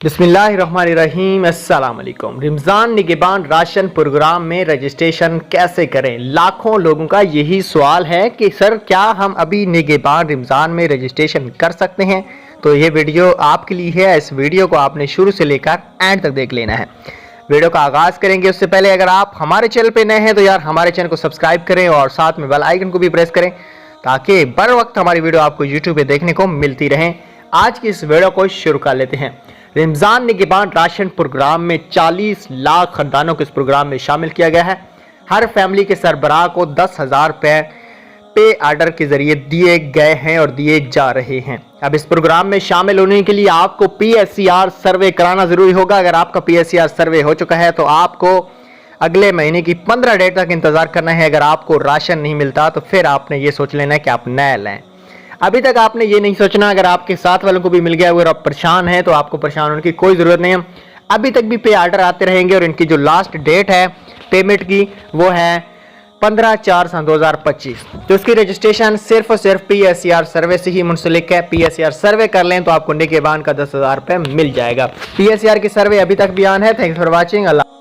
बिस्मिल्लाहिर्रहमानिर्रहीम। अस्सलाम वालेकुम। रमज़ान निगहबान राशन प्रोग्राम में रजिस्ट्रेशन कैसे करें? लाखों लोगों का यही सवाल है कि सर क्या हम अभी निगहबान रमज़ान में रजिस्ट्रेशन कर सकते हैं? तो ये वीडियो आपके लिए है। इस वीडियो को आपने शुरू से लेकर एंड तक देख लेना है। वीडियो का आगाज़ करेंगे उससे पहले अगर आप हमारे चैनल पर नए हैं तो यार हमारे चैनल को सब्सक्राइब करें और साथ में बेल आइकन को भी प्रेस करें ताकि बर वक्त हमारी वीडियो आपको यूट्यूब पे देखने को मिलती रहे। आज की इस वीडियो को शुरू कर लेते हैं। रमज़ान निगहबान राशन प्रोग्राम में 40 लाख खानदानों को इस प्रोग्राम में शामिल किया गया है। हर फैमिली के सरबराह को 10,000 रुपये पे आर्डर के जरिए दिए गए हैं और दिए जा रहे हैं। अब इस प्रोग्राम में शामिल होने के लिए आपको PSCR सर्वे कराना जरूरी होगा। अगर आपका PSCR सर्वे हो चुका है तो आपको अगले महीने की 15 डेट तक इंतजार करना है। अगर आपको राशन नहीं मिलता तो फिर आपने ये सोच लेना है कि आप नया लें। अभी तक आपने ये नहीं सोचना। अगर आपके साथ वालों को भी मिल गया अगर आप परेशान हैं तो आपको परेशान होने की कोई ज़रूरत नहीं है। अभी तक भी पे आर्डर आते रहेंगे और इनकी जो लास्ट डेट है पेमेंट की वो है 15/4/2025। तो उसकी रजिस्ट्रेशन सिर्फ और सिर्फ PSCR सर्वे से ही मुंसलिक है। PSCR सर्वे कर लें तो आपको निगहबान का 10,000 रुपये मिल जाएगा। PSCR की सर्वे अभी तक बयान है। Thanks for watching. अल्लाह।